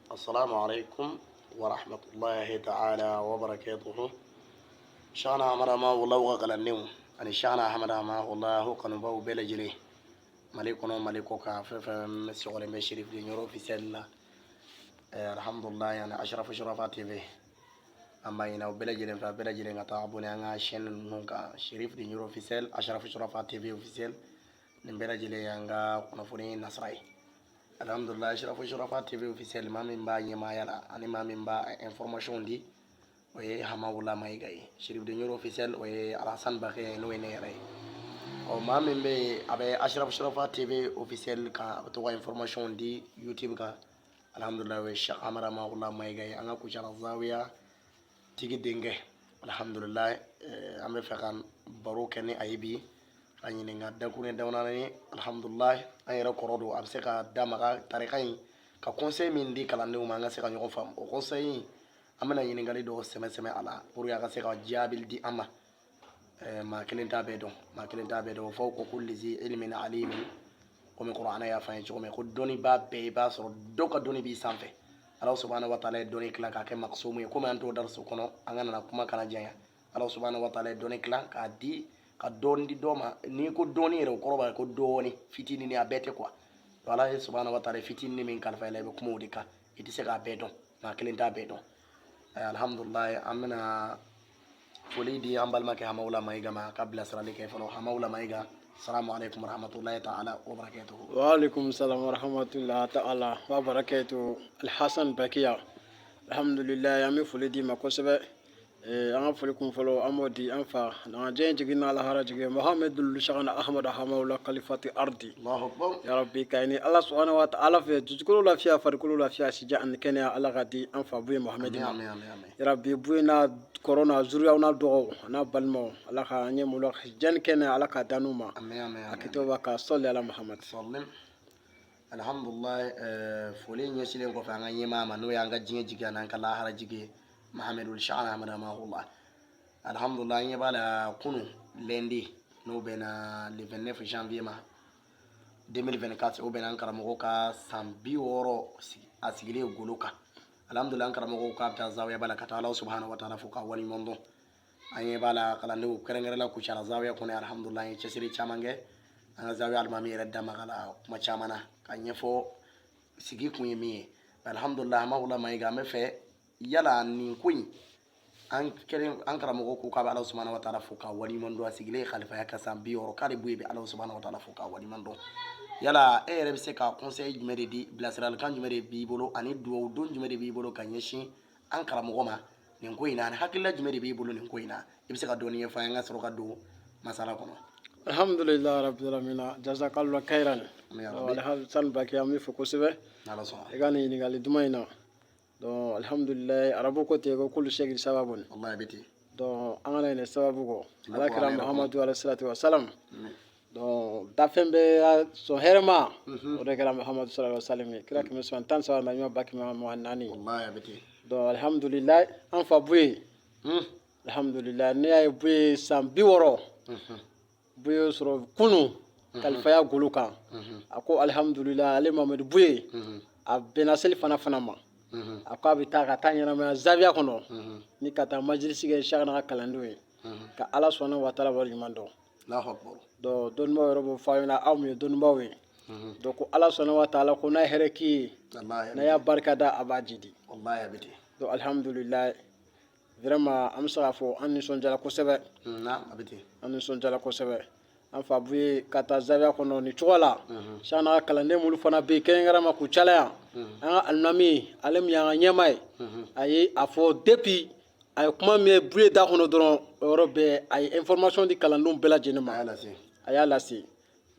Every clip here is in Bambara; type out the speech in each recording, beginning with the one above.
السلام عليكم ورحمة الله تعالى وبركاته. شانا أمر ما والله وقال النوم أن شانا أحمد ما والله قنبه بلجري ملكنا ملكوكا فمسؤول بشريف دي نورو في سلة. الحمد لله يعني أشرف شرفات في أما ينو بلجري فبلجري نتعبون أنا شن نونكا شريف دي نورو في سل أشرف شرفات في سل نبلجري أنا كنفوني نصري. Alhamdulillah shurafa TV officiel ma min ba nyema yala ani ma min ba information di oye hamawula may gay shirif de ñoro officiel oye Alassane Bakhe no ne yare o ma min be abe Ashraf Shurafa TV officiel ka to information di YouTube ka alhamdulillah we Cheikh Amara mawula may gay anga ku jara zawiya tigi denge alhamdulillah ambe fekan baro kenni ayibi ani nga dakune dawna ni alhamdulillah ay ra korodo am se ka damaga tariqain ka conseil min di kala ndew ma nga se ka ñoko fam o conseil amana yini ngali do seme ala pour ya ka se ka jabil di ama ma kelenta be do fawqa kulli zi ilmin alim ko mi qur'ana ya fa ci ko mi ko doni ba be ba so do ka doni bi sanfe Allah subhanahu wa ta'ala doni kala ka ke maqsumu ko man to darsu kono angana na kuma kana jaya Allah subhanahu wa ta'ala doni kala ka di ka dondi doma ni ko doni re ko roba ko doni fitini ni abete quoi wala subhanahu wa ta'ala fitini min kan fa lebe kuma udika iti se ka beton ma kelenta beton alhamdulillah amna folidi ambal make hamawla mayga ma qabla salali kay falo hamawla mayga assalamu alaikum warahmatullahi ta'ala wa barakatuh wa alaikum salam warahmatullahi ta'ala wa barakatuh Alhasan Bakiya alhamdulillah yami folidi makosebe an foli kun fɔlɔ an b'o di an fa n'an jɛn jigin na lahara jigin Muhammadul Shagana Ahmad Hamawla Kalifati Ardi Allahu akbar ya rabbi kay ni Allah subhanahu wa ta'ala fɛ dusukolo lafiya farikolo lafiya sija ani kɛnɛya Allah ka di an fa buye Muhammad ma ya rabbi buye na korona zuriyaw na dɔgɔw n'a balimaw Allah ka an ɲɛ mulu jɛn kɛnɛya Allah ka danu ma a kitoba ka sɔli ala Muhammad sallim alhamdulillah foli ɲɛsilen kɔfɛ an ka ɲɛmaa ma n'o y'an ka diɲɛ jigin n'an ka lahara jigin Muhammadul Shagana Ahmad Hamawla alhamdulillah nye bala kunu lundi no bena le 29 janvier ma 2024 o bena karamogo ka sambi woro asigile goloka alhamdulillah an karamogo ka ta zawiya bala kata Allah subhanahu wa ta'ala fuka wali mondo anye bala kala ndu kerengere la ku chara zawiya kone alhamdulillah nye chesiri chamange an zawiya almami redda magala kuma chamana kanye fo sigi kunye mi alhamdulillah mawla maiga me fe yala nin koyi an karamogo ko ka Allah subhanahu wa ta'ala fuka wali mando asigile khalifa ya kasam bi oro kale buye be Allah subhanahu wa ta'ala fuka wali mando yala e rebe se ka conseil jumere di blasral kan jumere bi bolo ani duwo don jumere bi bolo kan yeshi an karamogo ma nin koyi na hakilla jumere bi bolo nin koyi na e be se ka doni fa nga soro ka do masala kono alhamdulillah rabbil alamin jazakallahu khairan Alhasan Bakiya mi fo kosebe Allah subhanahu e gani ni gali dumayna donc alhamdulillah arabo ko te ko kullu shay'in sababun wallahi biti donc an kana ne sababu ko alakira Muhammadu alayhi salatu wa salam donc dafembe so herma o de kala Muhammadu sallallahu alaihi wasallam kira kimi so tan sawa ma nyoma baki ma nani wallahi biti donc alhamdulillah an fa buye alhamdulillah ne ay buye sam biworo buye soro kunu kalfaya guluka ako alhamdulillah ale Muhammadu buye a benasel fana ma akwa bita ka taa ɲɛnamaya zawiya kɔnɔ ni ka taa majlisi kɛ Shagana ka kalandenw ye ka Allah subhanahu wa ta'ala waleɲuman dɔn donc dɔnnibaw yɛrɛ b'o fɔ aw ɲɛna aw min ye dɔnnibaw ye donc ko Allah subhanahu wa ta'ala ko n'a ye hɛrɛ k'i ye n'a y'a barika da a b'a jidi donc alhamdulillah vraiment an bɛ se k'a fɔ an nisɔndiyara kosɛbɛ an nisɔndiyara kosɛbɛ an fa buye ka taa zawiya kɔnɔ ni cogo la Shagana ka kalanden minnu fana bɛ yen kɛrɛnkɛrɛnma k'u calaya an ka alimami ale min y'an ka ɲɛmaa ye a ye a fɔ depuis a ye kuma min ye buye da kɔnɔ dɔrɔn o yɔrɔ bɛɛ a ye information di kalandenw bɛɛ lajɛlen ma a y'a lase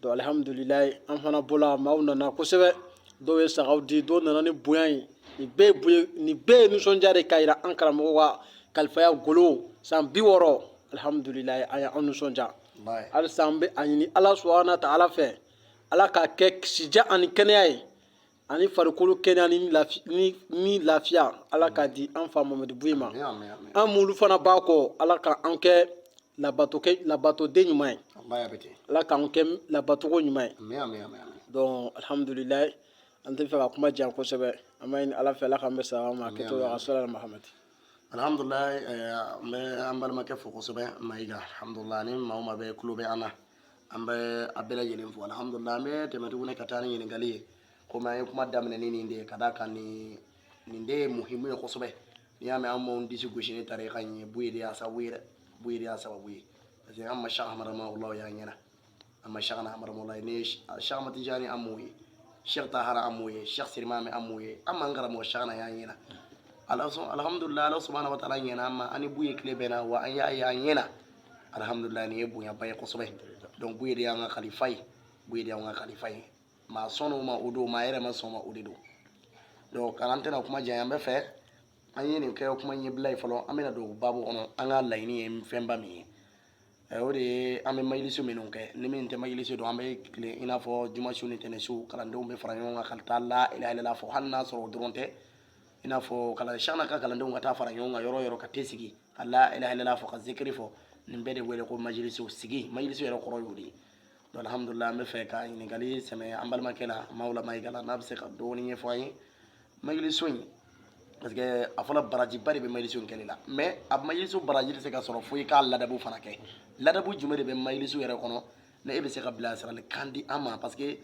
donc alhamdulillah an fana bɔla maaw nana kosɛbɛ dɔw ye sagaw di dɔw nana ni bonya ye nin bɛɛ ye nisɔndiya de k'a jira an karamɔgɔ ka kalifaya golo san 60 alhamdulillah an y'an nisɔndiya halisa an bɛ a ɲini Allah subhanahu wa ta'ala fɛ Allah ka kɛ sija ani kɛnɛya ye ani farikolo kɛnɛya ni lafiya Allah ka di an fa Muhammadu buye ma an mulu fana b'a kɔ Allah ka an kɛ labatoden ɲuman ye Allah ka an kɛ labatogo ɲuman ye donc alhamdulillah an tɛ fɛ ka kuma jan kosɛbɛ an b'a ɲini ala fɛ ala k'an bɛ sara ma kɛtɔ a ka sɔrɔ mahamadu alhamdulillah an bɛ an balimakɛ fo kosɛbɛ mayiga alhamdulillah ni maa o maa bɛ kulo bɛ an na an bɛ a bɛɛ lajɛlen fo alhamdulillah an bɛ tɛmɛ tuguni ka taa ni ɲininkali ye komi an ye kuma daminɛ ni nin de ye ka d'a kan nin de ye muhimu ye kosɛbɛ n'i y'a mɛn an m'anw disi gosi ni tariqa in ye buye de y'a sababu ye dɛ buye de y'a sababu ye parce que an ma Cheikh Ahmad Rahimahullah y'an ɲɛna an ma Cheikh Ahmad Rahimahullah ni Cheikh Ahmad Tijani an m'o ye Cheikh Tahara an m'o ye Cheikh Sirimame an m'o ye an m'an karamɔgɔ Cheikh na y'an ɲɛna alhamdulillah ala subhanahu wa ta'ala ɲɛna an ma an ni buye tile bɛnna wa an y'a ye an ɲɛna alhamdulillah nin ye bonyaba ye kosɛbɛ donc buye de y'an ka kalifa ye buye de y'an ka kalifa ye maa sɔnn'o ma o don maa yɛrɛ ma sɔn o ma o de don donc an tɛna kuma jan an bɛ fɛ an ye nin kɛ kuma ɲɛbila ye fɔlɔ an bɛna don babu kɔnɔ an ka laɲini ye fɛnba min ye o de ye an bɛ majilisu minnu kɛ ni min tɛ majilisu don an bɛ tile i n'a fɔ jumasu ni tɛnɛsu kalandenw bɛ fara ɲɔgɔn kan ka taa la ilaha illallah fɔ hali n'a sɔrɔ o dɔrɔn tɛ i n'a fɔ Cheikh ka kalandenw ka taa fara ɲɔgɔn kan yɔrɔ o yɔrɔ ka tɛ sigi ka la ilaha illallah fɔ ka zikiri fɔ nin bɛɛ de wele ko majilisu sigi majilisu yɛrɛ kɔrɔ y'o de ye donc alhamdulillah an bɛ fɛ ka ɲininkali sɛmɛ an balimakɛ la Mawula Mayiga la n'a bɛ se ka dɔɔni ɲɛfɔ an ye majilisu in parce que a fɔra barajiba de bɛ majilisu in kɛli la mais a majilisu baraji tɛ se ka sɔrɔ fo i k'a ladabu fana kɛ ladabu jumɛn de bɛ majilisu yɛrɛ kɔnɔ ne e bɛ se ka bilasirali kan di an ma parce que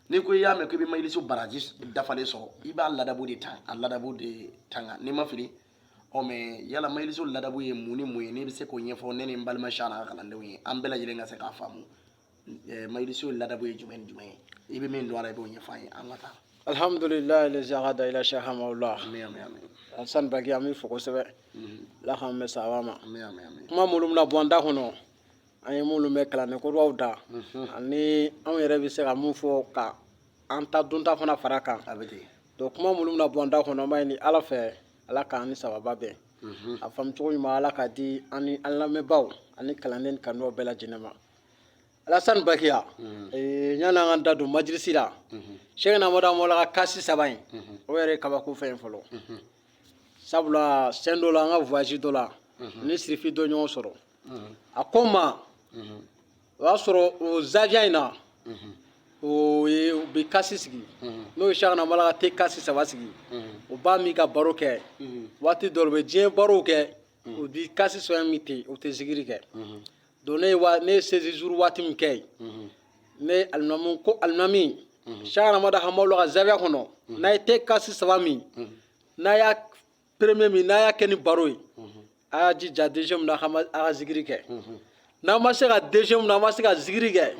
n'i ko i y'a mɛn k'i bɛ majilisu baraji dafalen sɔrɔ i b'a ladabu de ta a ladabu de tanga n'i ma fili mais yala majilisu ladabu ye mun ni mun ye n'i bɛ se k'o ɲɛfɔ ne ni n balima Cheikh n'a ka kalandenw ye an bɛɛ lajɛlen ka se k'a faamu majilisu ladabu ye jumɛn ni jumɛn ye i bɛ min dɔn a la i b'o ɲɛfɔ an ye an ka taa alhamdulillah lazi agada ila Cheikh Hamawula Alsan Baki an bɛ fo kosɛbɛ ala k'an bɛ sara ma kuma minnu bɛna bɔ an da kɔnɔ an ye minnu bɛ kalanden kuraw da ani anw yɛrɛ bɛ se ka mun fɔ ka an ta donta fana fara kan donc kuma minnu bɛna bɔ an da kɔnɔ an b'a ɲini ala fɛ ala k'an ni sababa bɛn a faamu cogo ɲuman ala k'a di an ni an lamɛnbaaw ani kalanden kanubaw bɛɛ lajɛlen ma Alasan Bakiya yani an ka da don majilisi la Cheikh Ahmad Rahimahullah ka kasi saba in o yɛrɛ ye kabako fɛn fɔlɔ sabula sɛn dɔ la an ka voyage dɔ la ni sirifi dɔ ɲɔgɔn sɔrɔ a ko n ma o y'a sɔrɔ o zaviya in na o bɛ kasi sigi n'o ye Cheikh Ahmad Rahimahullah ka kasi saba sigi o b'a min ka baro kɛ waati dɔ la u bɛ diɲɛ barow kɛ o di kasi saba min ten o tɛ zikiri kɛ donc ne ye 16 jours waati min kɛ yen ne alimami ko alimami Cheikh Ahmad Rahimahullah ka zaviya kɔnɔ n'a ye kasi saba min n'a y'a premier min n'a y'a kɛ ni baro ye a y'a jija deuxième na a ka zikiri kɛ n'a ma se ka deuxième na a ma se ka zikiri kɛ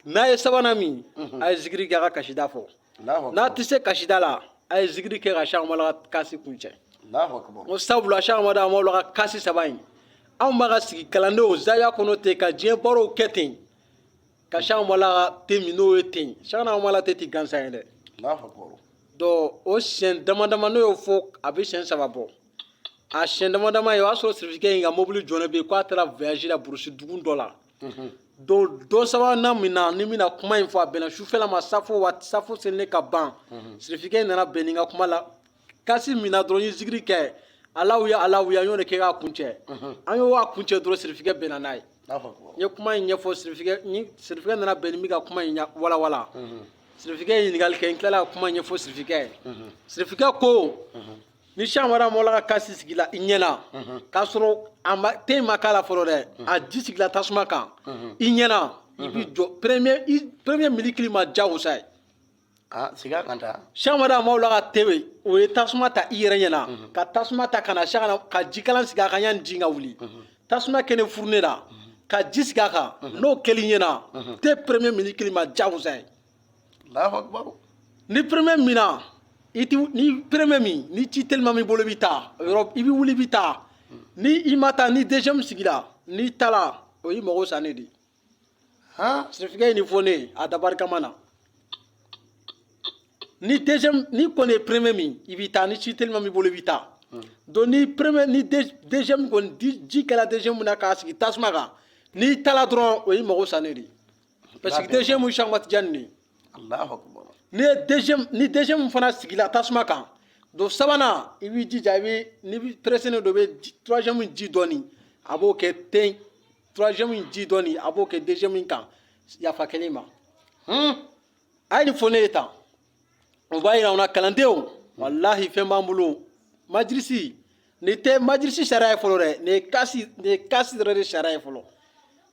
n'a ye sabanan min a ye zikiri kɛ a ka kasida fɔ n'a tɛ se kasida la a ye zikiri kɛ ka Cheikh Ahmad ka kasi kuncɛ o sabula Cheikh Ahmad Rahimahullah ka kasi saba in anw b'a ka sigi kalandenw zaviya kɔnɔ ten ka diɲɛ barow kɛ ten ka Cheikh Ahmad ka te min n'o ye ten Cheikh Ahmad tɛ ten gansan ye dɛ donc o siyɛn dama dama n'o y'o fɔ a bɛ siyɛn saba bɔ a siyɛn dama dama ye o y'a sɔrɔ sirifikɛ in ka mobili jɔnnen bɛ yen k'a taara voyage la burusi dugu dɔ la donc don sabanan min na ni bɛna kuma in fɔ a bɛnna sufɛla ma safo selilen ka ban sirifikɛ in nana bɛn ni n ka kuma la kasi min na dɔrɔn n ye zikiri kɛ alawiya n y'o de kɛ k'a kuncɛ an y'o a kuncɛ dɔrɔn sirifikɛ bɛnna n'a ye n ye kuma in ɲɛfɔ sirifikɛ nana bɛn ni min ka kuma in walawala sirifikɛ ye ɲininkali kɛ n tilala ka kuma ɲɛfɔ sirifikɛ ye sirifikɛ ko ni Cheikh Ahmad Rahimahullah ka kasi sigila i ɲɛna k'a sɔrɔ te ma k'a la fɔlɔ dɛ a ji sigila tasuma kan i ɲɛna i bi jɔ premier milikili ma jagosa ye Cheikh Ahmad Rahimahullah ka te o ye tasuma ta i yɛrɛ ɲɛna ka tasuma ta ka na ka jikalan sigi a kan yanni ji ka wuli tasuma kɛnɛ furunen la ka ji sigi a kan n'o kɛli ɲɛna te premier milikili ma jagosa ye ni premier min na ni premier min ni ci telima min bolo b'i ta yɔrɔ i bɛ wuli i bɛ taa ni i ma taa ni deuxième sigila n'i taara o y'i mago sa ne de sirifikɛ ye nin fɔ ne ye a dabari kama na ni kɔni ye premier min i bɛ taa ni ci telima min bolo i bɛ taa donc ni deuxième kɔni ji kɛra deuxième min na k'a sigi tasuma kan n'i taara dɔrɔn o y'i mago sa ne de parce que deuxième Cheikh Ahmad Tijani de ni deuxième fana sigila tasuma kan donc sabanan i b'i jija ni bɛ pressé do bɛ troisième ji dɔɔni a b'o kɛ ten troisième ji dɔɔni a b'o kɛ deuxième kan yafa kɛlen ma a ye nin fɔ ne ye tan o b'a yira u na kalandenw walahi fɛn b'an bolo majlisi nin tɛ majlisi sariya ye fɔlɔ dɛ nin ye kasi yɛrɛ de sariya ye fɔlɔ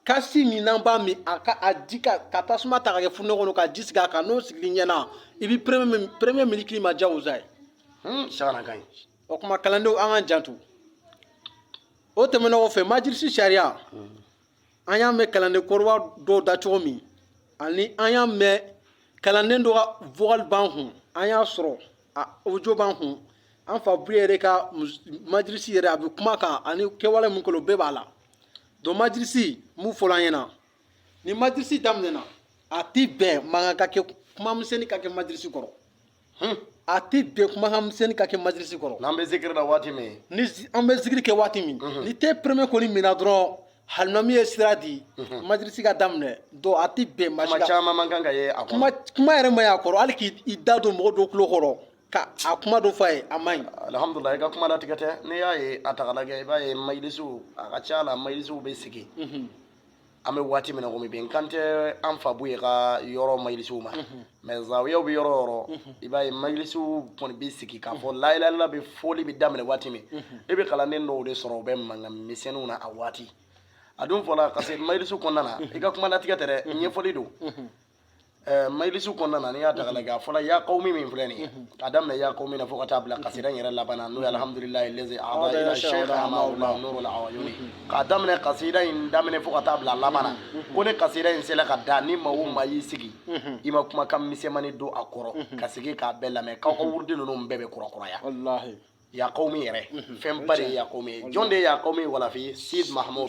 kasi min n'an b'a min a ji ka tasuma ta ka kɛ funɛ kɔnɔ ka ji sigi a kan n'o sigili ɲɛna i bɛ premier ministre ma diyagosa ye sagana ka ɲi o tuma kalandenw an k'an janto o tɛmɛnen kɔfɛ majlisi sariya an y'a mɛn kalanden kɔrɔba dɔw da cogo min ani an y'a mɛn kalanden dɔ ka vocal b'an kun an y'a sɔrɔ audio b'an kun an fa buye yɛrɛ ka majlisi yɛrɛ a bɛ kuma kan ani kɛwale min kɛ o bɛɛ b'a la donc majlisi mun fɔra an ɲɛna ni majlisi daminɛna a ti bɛn mankan ka kɛ kuma misɛnnin ka kɛ majlisi kɔrɔ a ti bɛn kumakan misɛnnin ka kɛ majlisi kɔrɔ n'an bɛ zikiri la waati min ni an bɛ zikiri kɛ waati min ni tɛ premier kɔni minna dɔrɔn halimami ye sira di majlisi ka daminɛ donc a ti bɛn maa si kuma caman man kan ka ye a kɔnɔ kuma yɛrɛ ma ye a kɔrɔ hali k'i da don mɔgɔ dɔw tulo kɔrɔ ka a kuma dɔ fɔ a ye a man ɲi alhamdulilayi i ka kuma latigɛ tɛ n'i y'a ye a ta k'a lajɛ i b'a ye majlisiw a ka ca la majlisiw bɛ sigi an bɛ waati min na komi bi n kan tɛ an fa buye ka yɔrɔ majlisiw ma mais zawiyaw bɛ yɔrɔ o yɔrɔ i b'a ye majlisiw kɔni bɛ sigi k'a fɔ la ilaha illallah bɛ fɔli bɛ daminɛ waati min i bɛ kalanden dɔw de sɔrɔ u bɛ mankan misɛnninw na a waati a dun fɔla parce que majlisiw kɔnɔna na i ka kuma latigɛ tɛ dɛ ɲɛfɔli don majlisiw kɔnɔna na n'i y'a ta k'a lajɛ a fɔla ya qawmi min filɛ nin ye k'a daminɛ ya qawmi na fo ka taa bila kasida in yɛrɛ laban na n'o ye alhamdulilahi lezi aada ila sheikh amahullah nurul awayuni k'a daminɛ kasida in daminɛ fo ka taa bila laban na ko ni kasida in sela ka da ni maa o maa y'i sigi i ma kumakan misɛnmani don a kɔrɔ ka sigi k'a bɛɛ lamɛn k'aw ka wurudi ninnu bɛɛ bɛ kurakuraya wallahi ya qawmi yɛrɛ fɛn ba de ye ya qawmi ye jɔn de ye ya qawmi walafi sid mahamud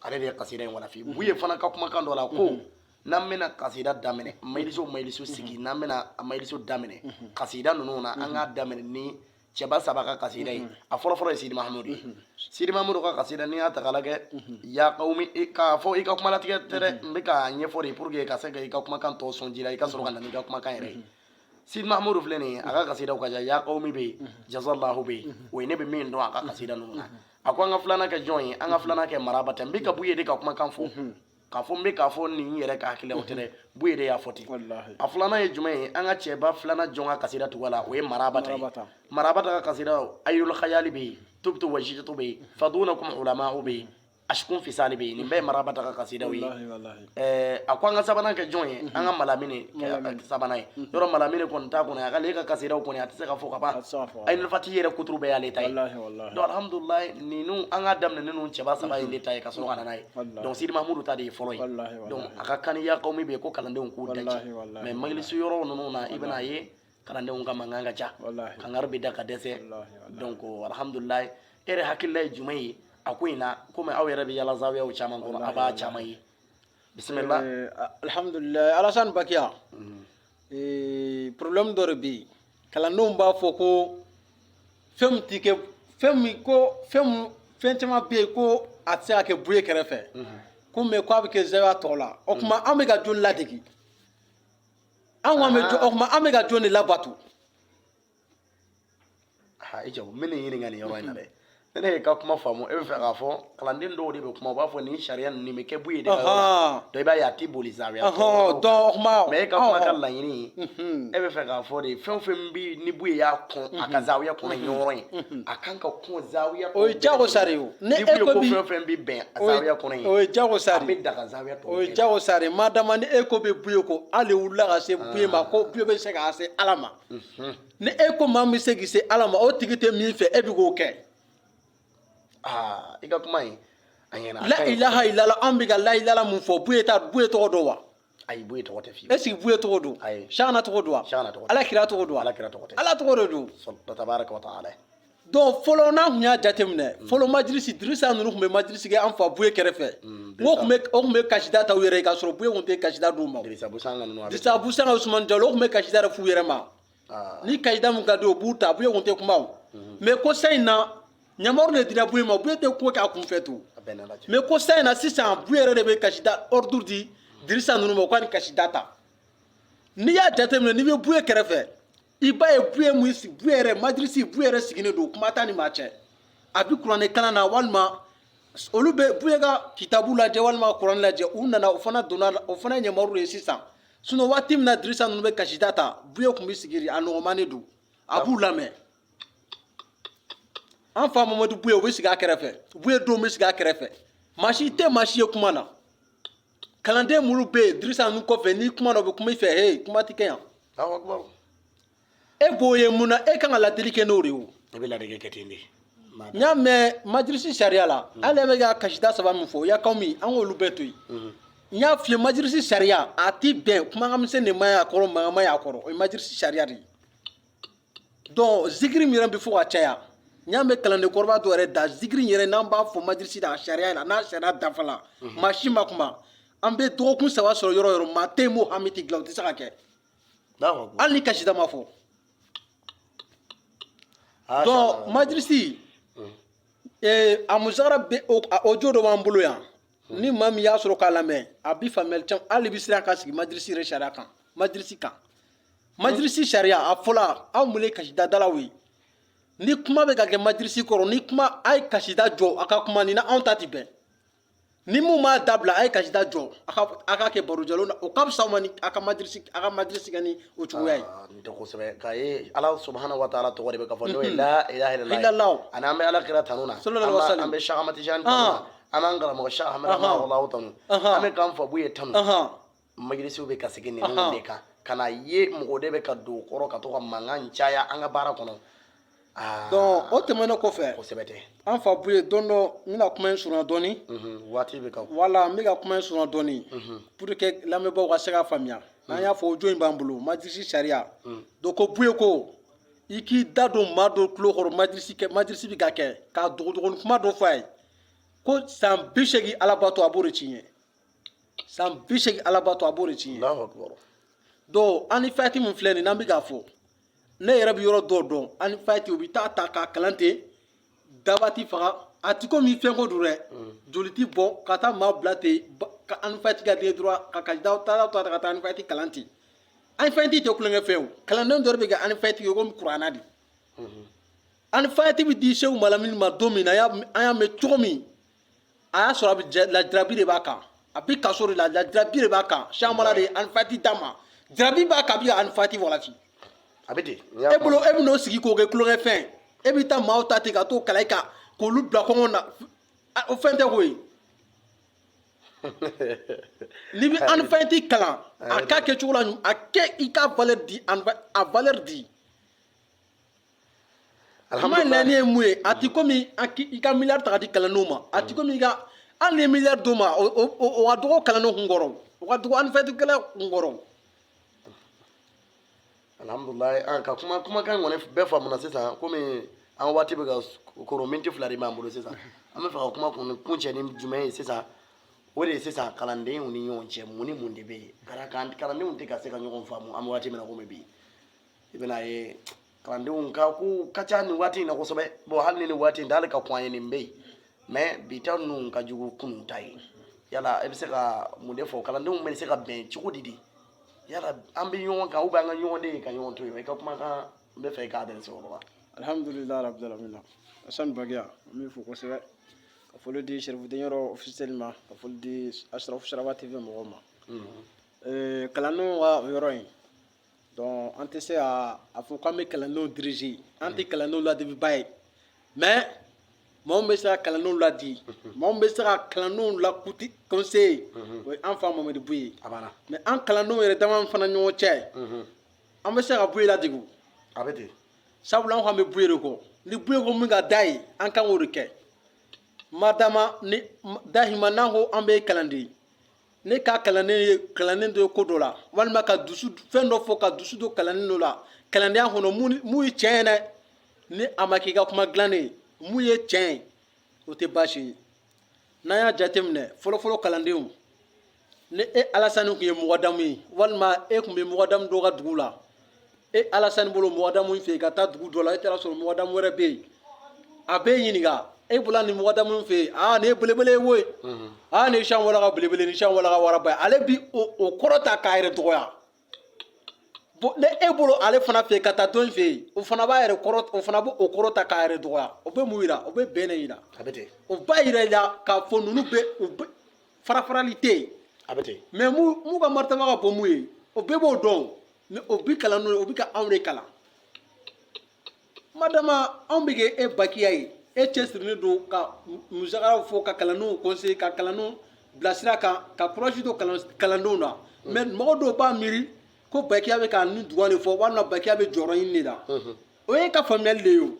ale de ye kasida in walafi buye fana ka kumakan dɔ la ko n'an bɛna kasida daminɛ majlisiw sigi n'an bɛna majlisiw daminɛ kasida ninnu na an k'a daminɛ ni cɛba saba ka kasida ye a fɔlɔfɔlɔ ye sidi mahamudu ye sidi mahamudu ka kasida n'i y'a ta k'a lajɛ ya qawmi k'a fɔ i ka kuma latigɛ tɛ dɛ n bɛ k'a ɲɛfɔ de pour que ka se ka i ka kumakan tɔ sɔn ji la i ka sɔrɔ ka na n'i ka kumakan yɛrɛ ye sidi mahamudu filɛ nin ye a ka kasidaw ka ca ya qawmi bɛ yen jazallahu bɛ yen o ye ne bɛ min dɔn a ka kasida ninnu na a ko an ka filanan kɛ jɔn ye an ka filanan kɛ maraba tɛ n bɛ ka buye de ka kumakan fɔ k'a fɔ n bɛ k'a fɔ nin yɛrɛ ka hakilila o tɛ dɛ buye de y'a fɔ ten a filanan ye jumɛn ye an ka cɛba filanan jɔn ka kasida tugu la o ye marabata ye marabata ka kasida ayul khayali bɛ yen tubtu wa jijatu bɛ yen fadunakum ulama'u bɛ yen ashkun fisali bɛ yen nin bɛɛ ye marabata ka kasidaw ye a ko an ka sabanan kɛ jɔn ye an ka malamine sabanan ye yɔrɔ malamine kɔni t'a kɔnɔ a k'ale ka kasidaw kɔni a tɛ se ka fɔ ka ban ayinul fati yɛrɛ kuturu bɛɛ y'ale ta ye donc alhamdulilayi ninnu an ka daminɛ ninnu cɛba saba ye de ta ye ka sɔrɔ ka na n'a ye donc sidi mahamudu ta de ye fɔlɔ ye donc a ka kan ya qawmi bɛ yen ko kalandenw k'u daji mais majlisi yɔrɔ ninnu na i bɛna ye kalandenw ka mankan ka ca kangari bɛ da ka dɛsɛ donc alhamdulilayi e yɛrɛ hakilila ye jumɛn ye a ko in na komi aw yɛrɛ bɛ yala zawiyaw caman kɔnɔ a b'a caman ye bisimila alhamdulilayi Alasani Bakiya problème dɔ de bɛ yen kalandenw b'a fɔ ko fɛn min ti kɛ fɛn caman bɛ yen ko a tɛ se ka kɛ buye kɛrɛfɛ ko mais ko a bɛ kɛ zawiya tɔw la o tuma an bɛ ka jɔn ladege o tuma an bɛ ka jɔn de labato i jɔ n bɛ nin ɲininka nin yɔrɔ in na dɛ ne ye ka kuma faamu e bɛ fɛ k'a fɔ kalanden dɔw de bɛ kuma u b'a fɔ nin sariya ninnu bɛ kɛ buye de ka yɔrɔ la donc i b'a ye a tɛ boli zawiya mais e ka kuma ka laɲini e bɛ fɛ k'a fɔ de fɛn o fɛn bɛ ni buye y'a kɔn a ka zawiya kɔnɔ ɲɔgɔn ye a kan ka kɔn zawiya kɔnɔ o ye jagosa de ye o ni buye ko fɛn o fɛn bɛ bɛn a zawiya kɔnɔ ye o ye jagosa de a bɛ daga zawiya tɔw o ye jagosa de madama ni e ko bɛ buye ko hali wulila ka se buye ma ko buye bɛ se ka se ala ma ni e ko maa min bɛ se k'i se ala ma o tigi tɛ min fɛ e bɛ k'o kɛ i ka kuma in a ɲɛna la ilaha illallah an bɛ ka la ilaha mun fɔ buye tɔgɔ dɔn wa ayi buye tɔgɔ tɛ fiyewu est ce que buye tɔgɔ don sahana tɔgɔ don wa ala kira tɔgɔ don wa ala kira tɔgɔ tɛ ala tɔgɔ de don tabaraka wa taala donc fɔlɔ n'an tun y'a jateminɛ fɔlɔ majlisi dirisa ninnu tun bɛ majlisi kɛ an fa buye kɛrɛfɛ o tun bɛ kasida ta u yɛrɛ ye k'a sɔrɔ buye tun tɛ kasida d'u ma dirisa busanga usumani jalo o tun bɛ kasida de f'u yɛrɛ ma ni kasida min ka di o b'u ta buye tun tɛ kuma o mais ko sa in na ɲamaru de dira buye ma buye tɛ ko k'a kunfɛ tu mais ko sa in na sisan buye yɛrɛ de bɛ kasida ordre di dirisa ninnu ma u ka nin kasida ta n'i y'a jateminɛ n'i bɛ buye kɛrɛfɛ i b'a ye buye mun buye yɛrɛ majlisi buye yɛrɛ sigilen don kuma t'a ni maa cɛ a bɛ kuranɛ kalan na walima olu bɛ buye ka kitabu lajɛ walima kuranɛ lajɛ u nana o fana donna o fana ye ɲamaru de ye sisan sinon waati min na Dirisa ninnu bɛ kasita ta Buye tun bɛ sigi a nɔgɔman de don a b'u lamɛn an fa Mamadu Buye o bɛ sigi a kɛrɛfɛ Buye denw bɛ sigi a kɛrɛfɛ maa si tɛ maa si ye kuma na kalanden minnu bɛ yen Dirisa ninnu kɔfɛ ni kuma na o bɛ kuma i fɛ hey kuma tɛ kɛ yan e b'o ye mun na e kan ka ladili kɛ n'o de ye o e bɛ ladili kɛ ten de n y'a mɛn majirisi sariya la ale bɛ ka kasita saba min fɔ ya kaw min an k'olu bɛɛ to yen n y'a f'i ye majirisi sariya a ti bɛn kumakanmisɛn de ma y'a kɔrɔ mankan ma y'a kɔrɔ o ye majirisi sariya de ye donc zikiri min yɛrɛ bɛ fɔ ka caya n y'a mɛn kalanden kɔrɔba dɔ yɛrɛ da zikiri yɛrɛ n'an b'a fɔ majirisi la a sariya la n'a sariya dafa la maa si ma kuma an bɛ dɔgɔkun 3 sɔrɔ yɔrɔ o yɔrɔ maa tɛ yen m'o hami tɛ dilan o tɛ se ka kɛ hali ni kasita ma fɔ donc majirisi a musakara bɛ o jo dɔ b'an bolo yan ni maa min y'a sɔrɔ k'a lamɛn a bi faamuyali caman hali bi siran ka sigi majirisi yɛrɛ sariya kan majirisi kan majirisi sariya a fɔla aw mun ye kasida dalaw ye ni kuma bɛ ka kɛ majirisi kɔrɔ ni kuma a ye kasida jɔ a ka kuma ni na anw ta tɛ bɛn ni mun m'a dabila a ye kasida jɔ a ka kɛ barojalo na o ka fisa ma ni a ka majirisi kɛ ni o cogoya ye nin tɛ kosɛbɛ k'a ye ala subahana wa taala tɔgɔ de bɛ ka fɔ n'o ye la ilaha illallah ani an bɛ ala kira tanu na an bɛ Cheikh Ahmad Tijani tanu na an b'an karamɔgɔ Cheikh Ahmad rahimahullahu tanu an bɛ k'an fa Buye tanu majirisiw bɛ ka sigi ninnu de kan ka na ye mɔgɔ de bɛ ka don o kɔrɔ ka to ka mankan caya an ka baara kɔnɔ donc o tɛmɛnen kɔfɛ kosɛbɛ tɛ an fa Buye don dɔ n bɛna kuma in surunya dɔɔni waati bɛ ka wala n bɛ ka kuma in surunya dɔɔni pour que lamɛnbaaw ka se k'a faamuya an y'a fɔ o jo in b'an bolo majirisi sariya donc ko Buye ko i k'i da don maa dɔ tulo kɔrɔ majirisi bɛ ka kɛ k'a dɔgɔdɔgɔni kuma dɔ f'a ye ko san 80 alabato a b'o de ci n ye san 80 alabato a b'o de ci n ye donc an ni fayati min filɛ nin n'an bɛ k'a fɔ ne yɛrɛ bɛ yɔrɔ dɔw dɔn an ni fayati u bɛ taa ta k'a kalan ten daba ti faga a ti komi fɛn ko don dɛ joli ti bɔ ka taa maa bila ten ka an ni fayati ka den dɔrɔn ka kasida taa ka taa an ni fayati kalan ten an ni fayati tɛ kulonkɛ fɛn o kalanden dɔ de bɛ kɛ an ni fayati ye komi kuranna de an ni fayati bɛ di Seku Malamini ma don min na an y'a mɛn cogo min a y'a sɔrɔ a bɛ lajarabi de b'a kan a bɛ kaso de la lajarabi de b'a kan Siamala de ye an ni fayati d'a ma jarabi b'a kan a bɛ ka an ni fayati walafi a bɛ ten e bolo e bɛ n'o sigi k'o kɛ kulonkɛ fɛn e bɛ taa maaw ta ten ka t'o kala i kan k'olu bila kɔngɔ na o fɛn tɛ ko ye n'i bɛ an ni fayati kalan a k'a kɛ cogo la a kɛ i ka valeur di a valeur di kuma laɲini ye mun ye a ti komi i ka miliyari ta ka di kalandenw ma a ti komi i ka hali ni ye miliyari d'o ma o ka dɔgɔ kalandenw kun kɔrɔ o ka dɔgɔ an ni fayatikɛla kun kɔrɔ alhamdulilayi an ka kumakan kɔni bɛɛ faamuna sisan komi an waati bɛ ka koron miniti 2 de b'an bolo sisan an bɛ fɛ ka kuma kun cɛ ni jumɛn ye sisan o de ye sisan kalandenw ni ɲɔgɔn cɛ mun ni mun de bɛ yen kalandenw tɛ ka se ka ɲɔgɔn faamu an bɛ waati min na komi bi i bɛna ye kalandenw ka ko ka ca nin waati in na kosɛbɛ bon hali ni nin waati in tɛ hali ka kɔn an ye nin bɛ yen mais bi ta ninnu ka jugu kunun ta ye yala e bɛ se ka mun de fɔ kalandenw bɛ se ka bɛn cogo di yala an bɛ ɲɔgɔn kan ou bien an ka ɲɔgɔn den ka ɲɔgɔn to yen i ka kumakan n bɛ fɛ i k'a adressé o ma. alhamdulilayi rabbil alamin Hassan Bagiya an b'i fo kosɛbɛ ka foli di Sherifuddin Yɔrɔ officiel ma ka foli di Ashraf Sharaba TV mɔgɔw ma kalandenw ka yɔrɔ in donc an tɛ se a fɔ k'an bɛ kalandenw diriger an tɛ kalandenw ladibiba ye mais maa min bɛ se ka kalandenw ladi maa min bɛ se ka kalandenw lakuti conseiller o ye an fa Mamadu Buye mais an kalandenw yɛrɛ dama fana ɲɔgɔn cɛ an bɛ se ka Buye ladege a bɛ ten sabula an ko an bɛ Buye de kɔ ni Buye ko min ka da ye an kan k'o de kɛ madama ni dahima n'an ko an bɛ kalanden ne ka kalanden dɔ ye ko dɔ la walima ka dusu fɛn dɔ fɔ ka dusu don kalanden dɔ la kalandenya kɔnɔ mun ye tiɲɛ ye dɛ ni a ma k'i ka kuma dilannen ye mun ye tiɲɛ ye o tɛ baasi ye n'an y'a jateminɛ fɔlɔfɔlɔ kalandenw ni e Alasani tun ye mɔgɔdamu ye walima e tun bɛ mɔgɔdamu dɔ ka dugu la e Alasani bolo mɔgɔdamu fɛ yen ka taa dugu dɔ la e taara sɔrɔ mɔgɔdamu wɛrɛ bɛ yen a b'e ɲininka e bɔra nin mɔgɔdamu fɛ yen nin ye belebele ye koyi nin ye Sian Wala ka belebele ni Sian Wala ka waraba ye ale bi o kɔrɔ ta k'a yɛrɛ dɔgɔya ne e bolo ale fana fɛ yen ka taa dɔn fɛ yen o fana b'a yɛrɛ kɔrɔ o fana b'o kɔrɔ ta k'a yɛrɛ dɔgɔya o bɛ mun yira o bɛ bɛn de yira o b'a yira i la k'a fɔ ninnu bɛ farafarali tɛ yen mais mun ka maritaba ka bon mun ye o bɛɛ b'o dɔn mais o bi kalan n'o ye o bi ka anw de kalan madama anw bɛ kɛ e bakiya ye e cɛsirilen don ka musakaw fɔ ka kalandenw conseiller ka kalandenw bilasira ka courage to kalandenw na mais mɔgɔ dɔw b'a miiri ko bakiya bɛ ka nin dugan de fɔ walima bakiya bɛ jɔyɔrɔ ɲini de la o ye ka faamuyali de ye o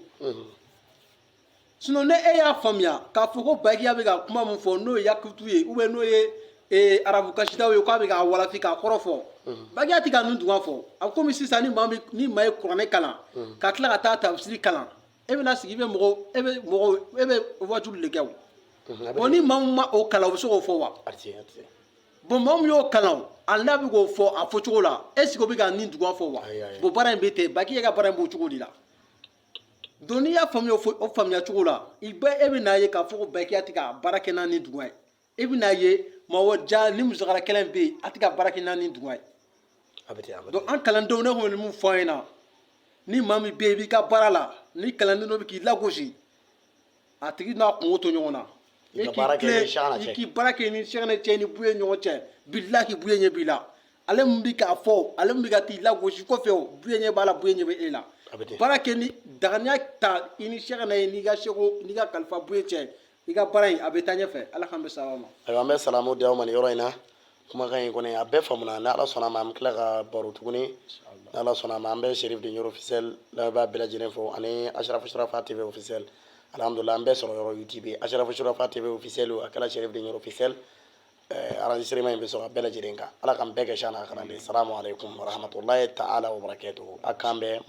sinon ne e y'a faamuya k'a fɔ ko bakiya bɛ ka kuma min fɔ n'o ye yakutu ye ou bien n'o ye arabu kasitaw ye k'a bɛ k'a walafi k'a kɔrɔ fɔ bakiya tɛ ka nin dugan fɔ a komi sisan ni maa ye kuranɛ kalan ka tila ka taa tafsiri kalan e bɛna sigi e bɛ wajulu de kɛ o bon ni maa min ma o kalan o bɛ se k'o fɔ wa bon maa min y'o kalan a n'a bɛ k'o fɔ a fɔcogo la est ce que o bɛ ka nin dugan fɔ wa bon baara in bɛ ten bakiya ka baara in b'o cogo de la donc n'i y'a faamuya o faamuya cogo la e bɛ n'a ye k'a fɔ ko bakiya tɛ ka baara kɛ n'a ni dugan ye e bɛ n'a ye maa o ja ni musokala kɛlɛ bɛ yen a tɛ ka baara kɛ n'a ni dugan ye donc an kalandenw ne kɔni mun fɔ an ɲɛna ni maa min bɛ yen i b'i ka baara la ni kalanden dɔ bɛ k'i lagosi a tigi n'a kungo to ɲɔgɔn na i k'i baara kɛ ni sɛgɛnɛ cɛ ni buye ɲɔgɔn cɛ bilahi buye ɲɛ b'i la ale mun bɛ k'a fɔ ale mun bɛ ka t'i lagosi kɔfɛ o buye ɲɛ b'a la buye ɲɛ bɛ e la baara kɛ ni daganiya ta i ni sɛgɛnɛ ye n'i ka seko n'i ka kalifa buye cɛ i ka baara in a bɛ taa ɲɛfɛ ala k'an bɛ sababa ma. ayiwa an bɛ salamu di aw ma nin yɔrɔ in na kumakan in kɔni a bɛɛ faamuna ni ala sɔnna a ma an bɛ tila ka baro tuguni ni ala sɔnna a ma an bɛ Cherif de Ɲoro officiel lamɛnbaa bɛɛ lajɛlen fo ani Asharafu Surafa TV officiel alhamdulillah an bɛɛ sɔrɔ yɔrɔ YouTube Asharafu Surafa TV officiel a kɛra Cherif de Ɲoro officiel enregistrement in bɛ sɔrɔ a bɛɛ lajɛlen kan ala k'an bɛɛ kɛ sani a kalanden salamu alaikum wa rahmatulahi ta'ala wa barakatuhu a k'an bɛɛ